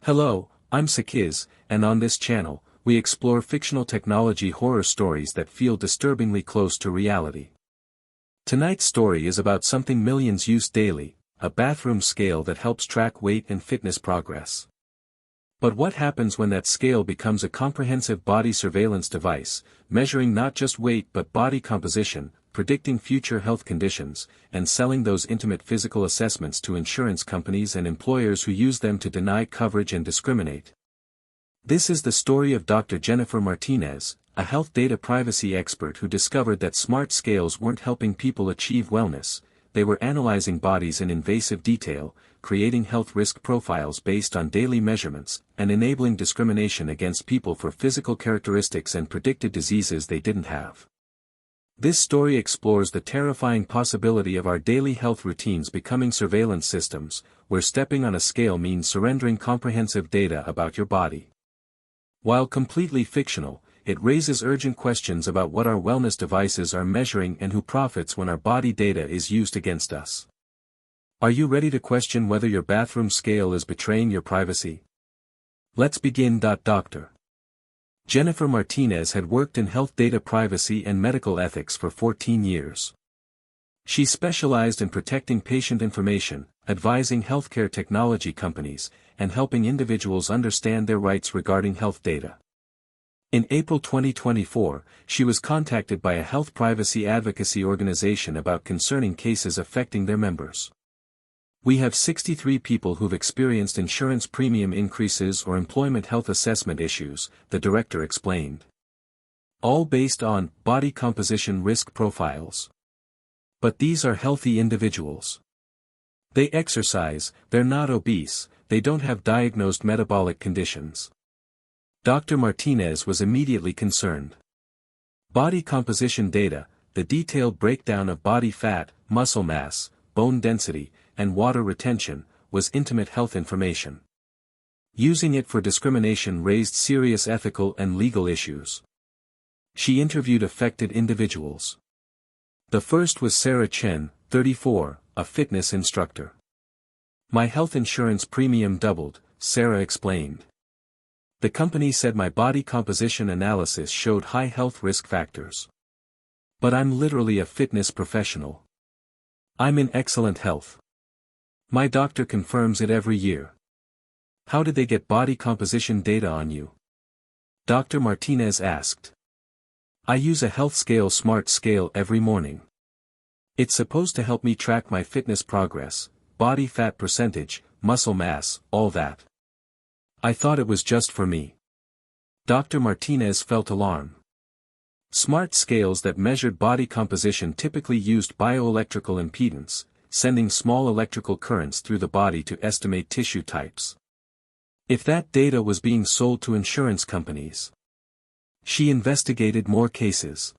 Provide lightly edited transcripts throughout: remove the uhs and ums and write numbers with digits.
Hello, I'm Sakiz, and on this channel, we explore fictional technology horror stories that feel disturbingly close to reality. Tonight's story is about something millions use daily, a bathroom scale that helps track weight and fitness progress. But what happens when that scale becomes a comprehensive body surveillance device, measuring not just weight but body composition, predicting future health conditions, and selling those intimate physical assessments to insurance companies and employers who use them to deny coverage and discriminate? This is the story of Dr. Jennifer Martinez, a health data privacy expert who discovered that smart scales weren't helping people achieve wellness, they were analyzing bodies in invasive detail, creating health risk profiles based on daily measurements, and enabling discrimination against people for physical characteristics and predicted diseases they didn't have. This story explores the terrifying possibility of our daily health routines becoming surveillance systems, where stepping on a scale means surrendering comprehensive data about your body. While completely fictional, it raises urgent questions about what our wellness devices are measuring and who profits when our body data is used against us. Are you ready to question whether your bathroom scale is betraying your privacy? Let's begin. Dr. Jennifer Martinez had worked in health data privacy and medical ethics for 14 years. She specialized in protecting patient information, advising healthcare technology companies, and helping individuals understand their rights regarding health data. In April 2024, she was contacted by a health privacy advocacy organization about concerning cases affecting their members. "We have 63 people who've experienced insurance premium increases or employment health assessment issues," the director explained. "All based on body composition risk profiles. But these are healthy individuals. They exercise, they're not obese, they don't have diagnosed metabolic conditions." Dr. Martinez was immediately concerned. Body composition data, the detailed breakdown of body fat, muscle mass, bone density, and water retention, was intimate health information. Using it for discrimination raised serious ethical and legal issues. She interviewed affected individuals. The first was Sarah Chen, 34, a fitness instructor. "My health insurance premium doubled," Sarah explained. "The company said my body composition analysis showed high health risk factors. But I'm literally a fitness professional. I'm in excellent health. My doctor confirms it every year." "How did they get body composition data on you?" Dr. Martinez asked. "I use a HealthScale smart scale every morning. It's supposed to help me track my fitness progress, body fat percentage, muscle mass, all that. I thought it was just for me." Dr. Martinez felt alarm. Smart scales that measured body composition typically used bioelectrical impedance, sending small electrical currents through the body to estimate tissue types. If that data was being sold to insurance companies. She investigated more cases.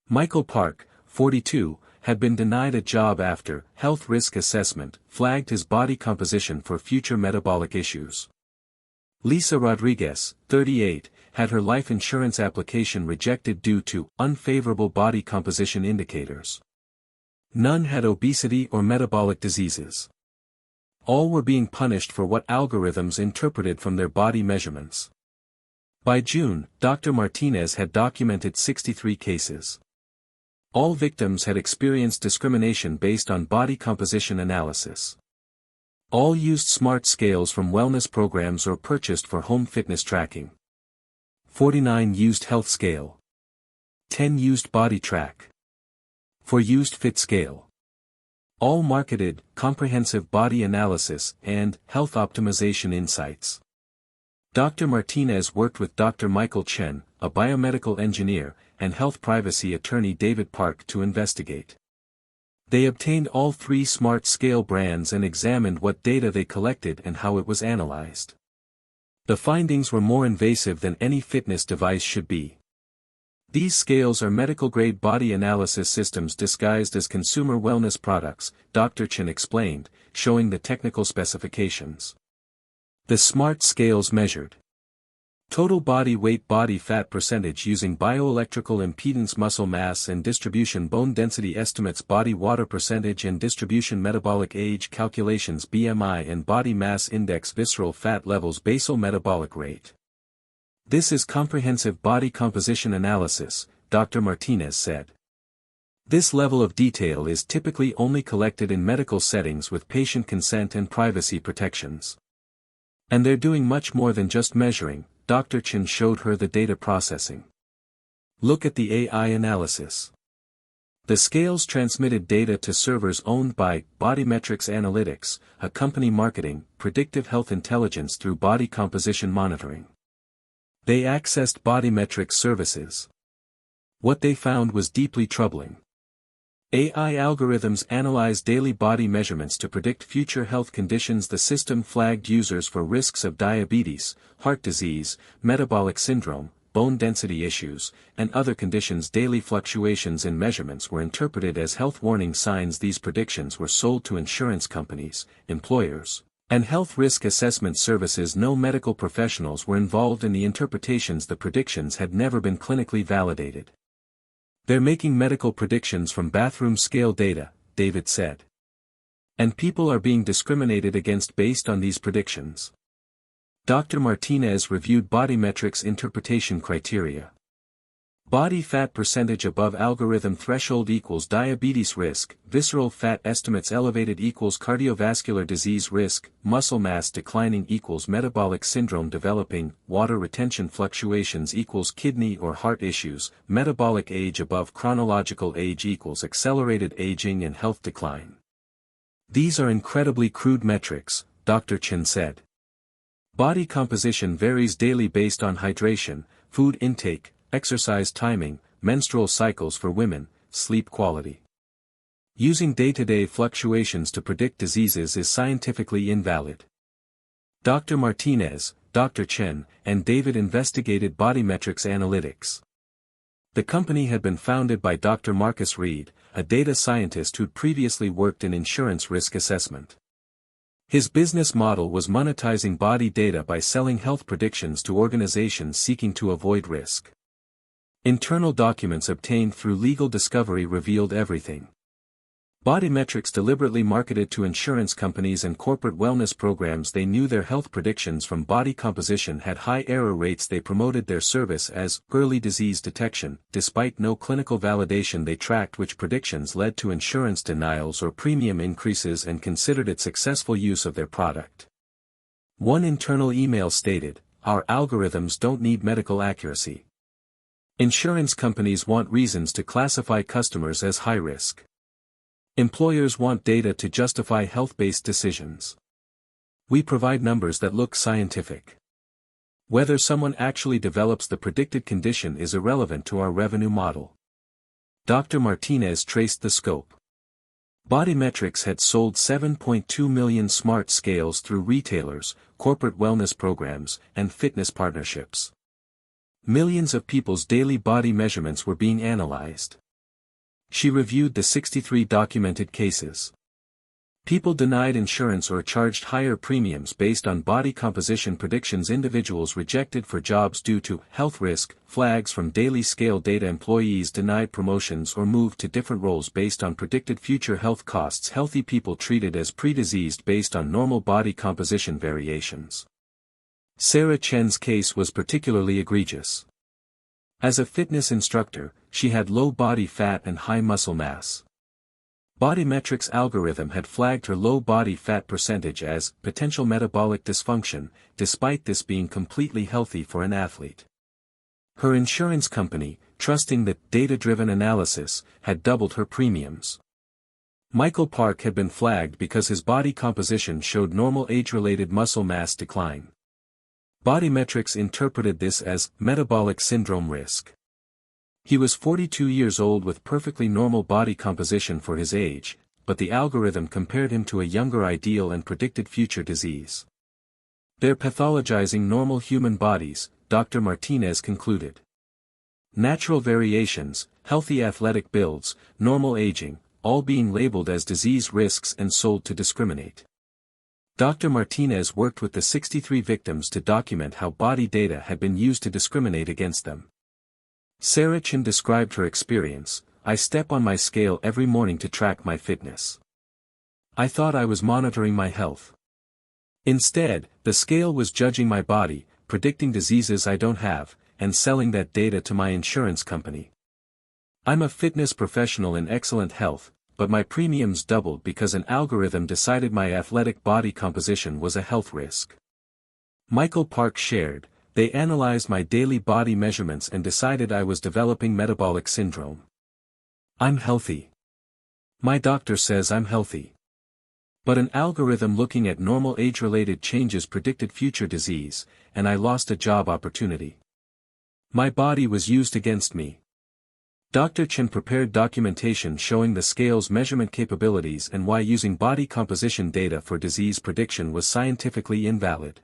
Michael Park, 42, had been denied a job after health risk assessment flagged his body composition for future metabolic issues. Lisa Rodriguez, 38, had her life insurance application rejected due to unfavorable body composition indicators. None had obesity or metabolic diseases. All were being punished for what algorithms interpreted from their body measurements. By June, Dr. Martinez had documented 63 cases. All victims had experienced discrimination based on body composition analysis. All used smart scales from wellness programs or purchased for home fitness tracking. 49 used HealthScale. 10 used BodyTrack. 4 used FitScale. All marketed comprehensive body analysis and health optimization insights. Dr. Martinez worked with Dr. Michael Chen, a biomedical engineer, and health privacy attorney David Park to investigate. They obtained all 3 smart scale brands and examined what data they collected and how it was analyzed. The findings were more invasive than any fitness device should be. These scales are medical-grade body analysis systems disguised as consumer wellness products, Dr. Chen explained, showing the technical specifications. The smart scales measured Total body weight body fat percentage using bioelectrical impedance muscle mass and distribution bone density estimates body water percentage and distribution metabolic age calculations BMI and body mass index visceral fat levels basal metabolic rate. This is comprehensive body composition analysis, Dr. Martinez said. This level of detail is typically only collected in medical settings with patient consent and privacy protections. And they're doing much more than just measuring. Dr. Chen showed her the data processing. Look at the AI analysis. The scales transmitted data to servers owned by Bodymetrics Analytics, a company marketing predictive health intelligence through body composition monitoring. They accessed Bodymetrics services. What they found was deeply troubling. AI algorithms analyze daily body measurements to predict future health conditions. The system flagged users for risks of diabetes, heart disease, metabolic syndrome, bone density issues, and other conditions. Daily fluctuations in measurements were interpreted as health warning signs. These predictions were sold to insurance companies, employers, and health risk assessment services. No medical professionals were involved in the interpretations. The predictions had never been clinically validated. They're making medical predictions from bathroom scale data, David said. And people are being discriminated against based on these predictions. Dr. Martinez reviewed Bodymetrics interpretation criteria. Body fat percentage above algorithm threshold equals diabetes risk, visceral fat estimates elevated equals cardiovascular disease risk, muscle mass declining equals metabolic syndrome developing, water retention fluctuations equals kidney or heart issues, metabolic age above chronological age equals accelerated aging and health decline. These are incredibly crude metrics, Dr. Chen said. Body composition varies daily based on hydration, food intake, exercise timing, menstrual cycles for women, sleep quality. Using day-to-day fluctuations to predict diseases is scientifically invalid. Dr. Martinez, Dr. Chen, and David investigated Bodymetrics Analytics. The company had been founded by Dr. Marcus Reed, a data scientist who'd previously worked in insurance risk assessment. His business model was monetizing body data by selling health predictions to organizations seeking to avoid risk. Internal documents obtained through legal discovery revealed everything. Bodymetrics deliberately marketed to insurance companies and corporate wellness programs. They knew their health predictions from body composition had high error rates. They promoted their service as early disease detection. Despite no clinical validation, they tracked which predictions led to insurance denials or premium increases and considered it successful use of their product. One internal email stated, "Our algorithms don't need medical accuracy. Insurance companies want reasons to classify customers as high risk. Employers want data to justify health-based decisions. We provide numbers that look scientific. Whether someone actually develops the predicted condition is irrelevant to our revenue model." Dr. Martinez traced the scope. Bodymetrics had sold 7.2 million smart scales through retailers, corporate wellness programs, and fitness partnerships. Millions of people's daily body measurements were being analyzed. She reviewed the 63 documented cases. People denied insurance or charged higher premiums based on body composition predictions. Individuals rejected for jobs due to health risk flags from daily scale data. Employees denied promotions or moved to different roles based on predicted future health costs. Healthy people treated as pre-diseased based on normal body composition variations. Sarah Chen's case was particularly egregious. As a fitness instructor, she had low body fat and high muscle mass. Bodymetrics algorithm had flagged her low body fat percentage as potential metabolic dysfunction, despite this being completely healthy for an athlete. Her insurance company, trusting that data-driven analysis, had doubled her premiums. Michael Park had been flagged because his body composition showed normal age-related muscle mass decline. Bodymetrics interpreted this as metabolic syndrome risk. He was 42 years old with perfectly normal body composition for his age, but the algorithm compared him to a younger ideal and predicted future disease. They're pathologizing normal human bodies, Dr. Martinez concluded. Natural variations, healthy athletic builds, normal aging, all being labeled as disease risks and sold to discriminate. Dr. Martinez worked with the 63 victims to document how body data had been used to discriminate against them. Sarah Chin described her experience. I step on my scale every morning to track my fitness. I thought I was monitoring my health. Instead, the scale was judging my body, predicting diseases I don't have, and selling that data to my insurance company. I'm a fitness professional in excellent health, but my premiums doubled because an algorithm decided my athletic body composition was a health risk. Michael Park shared, they analyzed my daily body measurements and decided I was developing metabolic syndrome. I'm healthy. My doctor says I'm healthy. But an algorithm looking at normal age-related changes predicted future disease, and I lost a job opportunity. My body was used against me. Dr. Chen prepared documentation showing the scale's measurement capabilities and why using body composition data for disease prediction was scientifically invalid.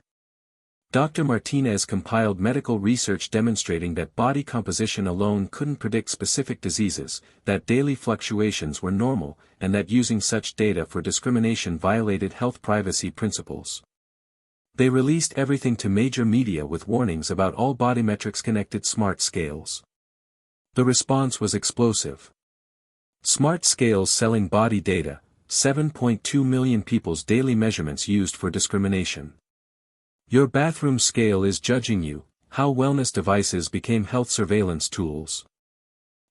Dr. Martinez compiled medical research demonstrating that body composition alone couldn't predict specific diseases, that daily fluctuations were normal, and that using such data for discrimination violated health privacy principles. They released everything to major media with warnings about all body metrics connected smart scales. The response was explosive. Smart scales selling body data, 7.2 million people's daily measurements used for discrimination. Your bathroom scale is judging you, how wellness devices became health surveillance tools.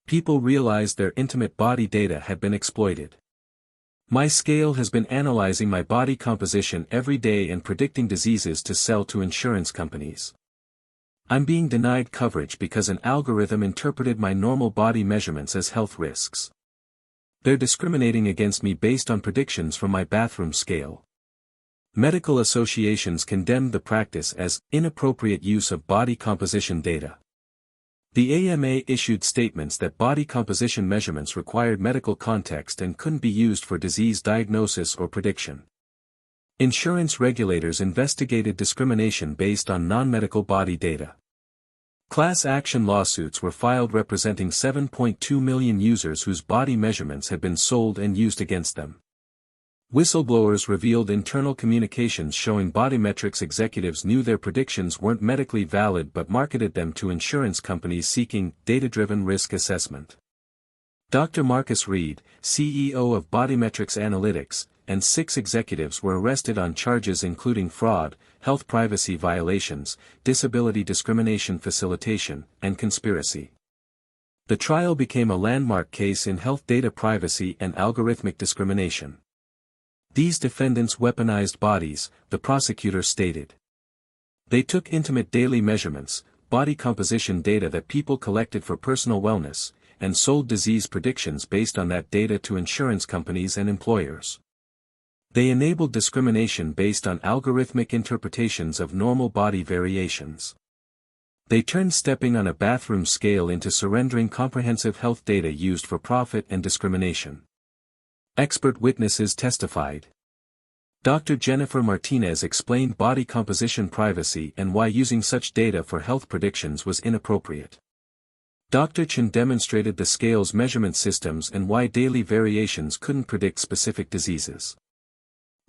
People realized their intimate body data had been exploited. My scale has been analyzing my body composition every day and predicting diseases to sell to insurance companies. I'm being denied coverage because an algorithm interpreted my normal body measurements as health risks. They're discriminating against me based on predictions from my bathroom scale. Medical associations condemned the practice as inappropriate use of body composition data. The AMA issued statements that body composition measurements required medical context and couldn't be used for disease diagnosis or prediction. Insurance regulators investigated discrimination based on non-medical body data. Class action lawsuits were filed representing 7.2 million users whose body measurements had been sold and used against them. Whistleblowers revealed internal communications showing body metrics executives knew their predictions weren't medically valid but marketed them to insurance companies seeking data-driven risk assessment. Dr. Marcus Reed, CEO of Bodymetrics Analytics, and 6 executives were arrested on charges including fraud, health privacy violations, disability discrimination facilitation, and conspiracy. The trial became a landmark case in health data privacy and algorithmic discrimination. These defendants weaponized bodies, the prosecutor stated. They took intimate daily measurements, body composition data that people collected for personal wellness, and sold disease predictions based on that data to insurance companies and employers. They enabled discrimination based on algorithmic interpretations of normal body variations. They turned stepping on a bathroom scale into surrendering comprehensive health data used for profit and discrimination. Expert witnesses testified. Dr. Jennifer Martinez explained body composition privacy and why using such data for health predictions was inappropriate. Dr. Chen demonstrated the scale's measurement systems and why daily variations couldn't predict specific diseases.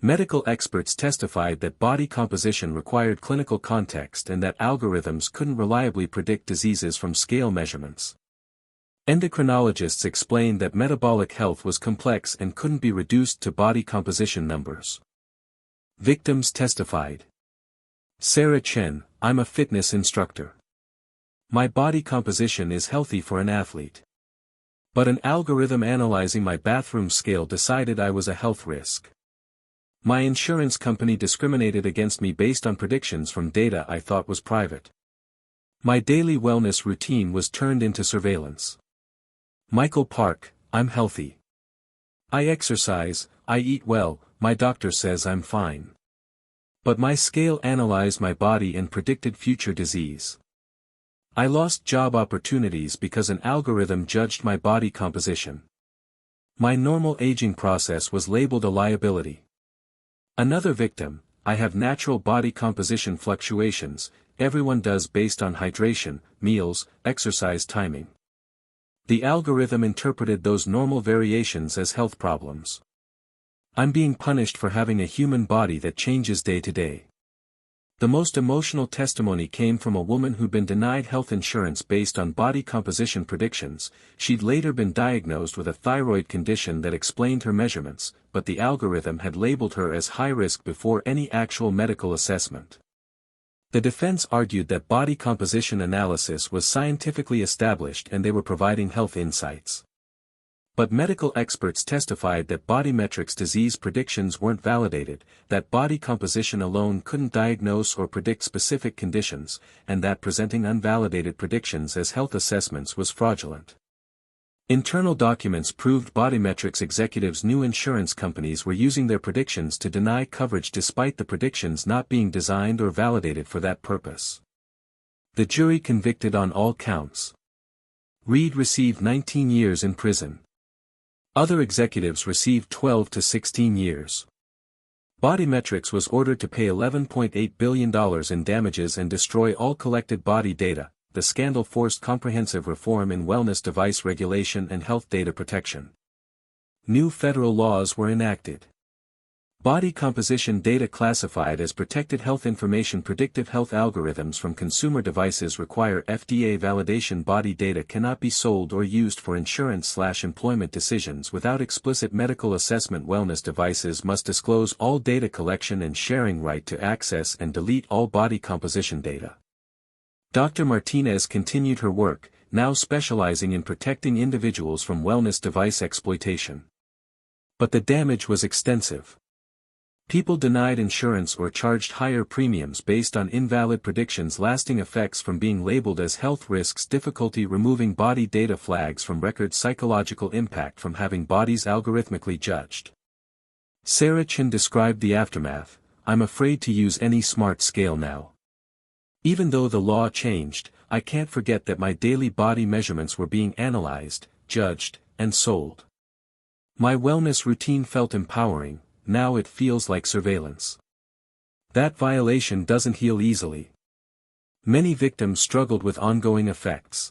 Medical experts testified that body composition required clinical context and that algorithms couldn't reliably predict diseases from scale measurements. Endocrinologists explained that metabolic health was complex and couldn't be reduced to body composition numbers. Victims testified. Sarah Chen, I'm a fitness instructor. My body composition is healthy for an athlete. But an algorithm analyzing my bathroom scale decided I was a health risk. My insurance company discriminated against me based on predictions from data I thought was private. My daily wellness routine was turned into surveillance. Michael Park, I'm healthy. I exercise, I eat well, my doctor says I'm fine. But my scale analyzed my body and predicted future disease. I lost job opportunities because an algorithm judged my body composition. My normal aging process was labeled a liability. Another victim, I have natural body composition fluctuations, everyone does based on hydration, meals, exercise timing. The algorithm interpreted those normal variations as health problems. I'm being punished for having a human body that changes day to day. The most emotional testimony came from a woman who'd been denied health insurance based on body composition predictions. She'd later been diagnosed with a thyroid condition that explained her measurements, but the algorithm had labeled her as high risk before any actual medical assessment. The defense argued that body composition analysis was scientifically established and they were providing health insights. But medical experts testified that bodymetrics disease predictions weren't validated, that body composition alone couldn't diagnose or predict specific conditions, and that presenting unvalidated predictions as health assessments was fraudulent. Internal documents proved bodymetrics executives knew insurance companies were using their predictions to deny coverage despite the predictions not being designed or validated for that purpose. The jury convicted on all counts. Reed received 19 years in prison. Other executives received 12 to 16 years. Bodymetrics was ordered to pay $11.8 billion in damages and destroy all collected body data. The scandal forced comprehensive reform in wellness device regulation and health data protection. New federal laws were enacted. Body composition data classified as protected health information. Predictive health algorithms from consumer devices require FDA validation. Body data cannot be sold or used for insurance/employment decisions without explicit medical assessment. Wellness devices must disclose all data collection and sharing, right to access and delete all body composition data. Dr. Martinez continued her work, now specializing in protecting individuals from wellness device exploitation. But the damage was extensive. People denied insurance or charged higher premiums based on invalid predictions. Lasting effects from being labeled as health risks. Difficulty removing body data flags from records. Psychological impact from having bodies algorithmically judged. Sarah Chin described the aftermath. I'm afraid to use any smart scale now. Even though the law changed, I can't forget that my daily body measurements were being analyzed, judged, and sold. My wellness routine felt empowering. Now it feels like surveillance. That violation doesn't heal easily. Many victims struggled with ongoing effects.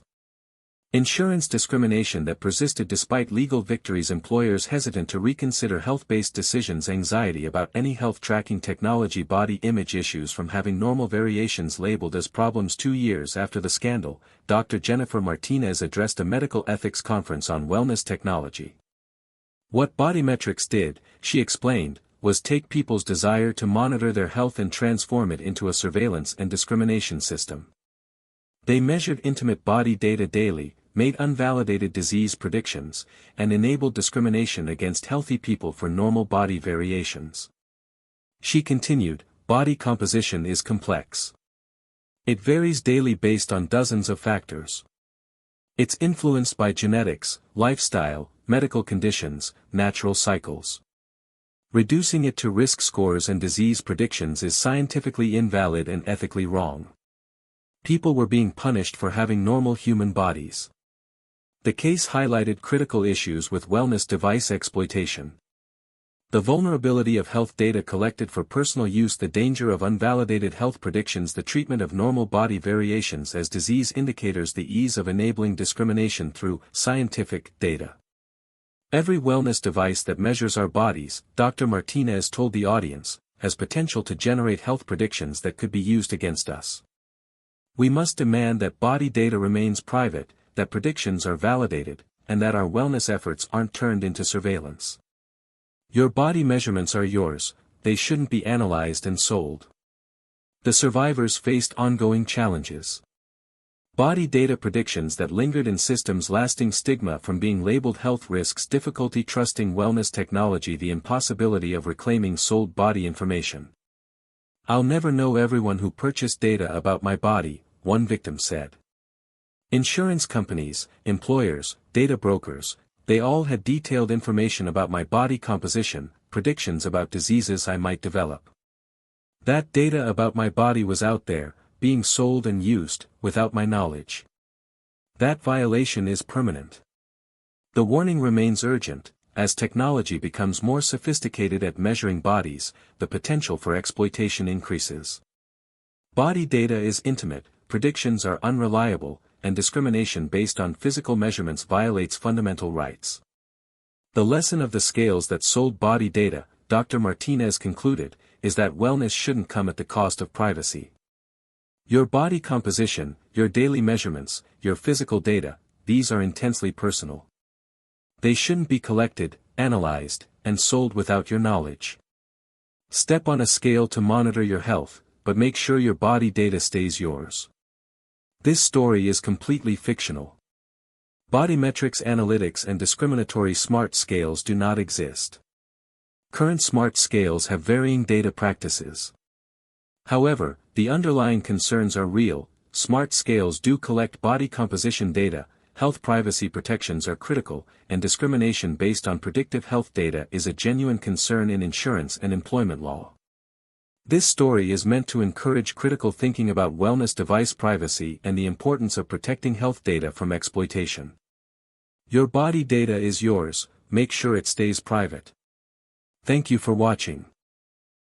Insurance discrimination that persisted despite legal victories. Employers hesitant to reconsider health-based decisions. Anxiety about any health tracking technology. Body image issues from having normal variations labeled as problems. 2 years after the scandal, Dr. Jennifer Martinez addressed a medical ethics conference on wellness technology. What bodymetrics did, she explained, was take people's desire to monitor their health and transform it into a surveillance and discrimination system. They measured intimate body data daily, made unvalidated disease predictions, and enabled discrimination against healthy people for normal body variations. She continued, body composition is complex. It varies daily based on dozens of factors. It's influenced by genetics, lifestyle, medical conditions, natural cycles. Reducing it to risk scores and disease predictions is scientifically invalid and ethically wrong. People were being punished for having normal human bodies. The case highlighted critical issues with wellness device exploitation. The vulnerability of health data collected for personal use. The danger of unvalidated health predictions. The treatment of normal body variations as disease indicators. The ease of enabling discrimination through scientific data. Every wellness device that measures our bodies, Dr. Martinez told the audience, has potential to generate health predictions that could be used against us. We must demand that body data remains private, that predictions are validated, and that our wellness efforts aren't turned into surveillance. Your body measurements are yours, they shouldn't be analyzed and sold. The survivors faced ongoing challenges. Body data predictions that lingered in systems. Lasting stigma from being labeled health risks. Difficulty trusting wellness technology. The impossibility of reclaiming sold body information. I'll never know everyone who purchased data about my body, one victim said. Insurance companies, employers, data brokers, they all had detailed information about my body composition, predictions about diseases I might develop. That data about my body was out there, being sold and used, without my knowledge. That violation is permanent. The warning remains urgent. As technology becomes more sophisticated at measuring bodies, the potential for exploitation increases. Body data is intimate, predictions are unreliable, and discrimination based on physical measurements violates fundamental rights. The lesson of the scales that sold body data, Dr. Martinez concluded, is that wellness shouldn't come at the cost of privacy. Your body composition, your daily measurements, your physical data, these are intensely personal. They shouldn't be collected, analyzed, and sold without your knowledge. Step on a scale to monitor your health, but make sure your body data stays yours. This story is completely fictional. Bodymetrics analytics and discriminatory smart scales do not exist. Current smart scales have varying data practices. However, the underlying concerns are real. Smart scales do collect body composition data, health privacy protections are critical, and discrimination based on predictive health data is a genuine concern in insurance and employment law. This story is meant to encourage critical thinking about wellness device privacy and the importance of protecting health data from exploitation. Your body data is yours, make sure it stays private. Thank you for watching.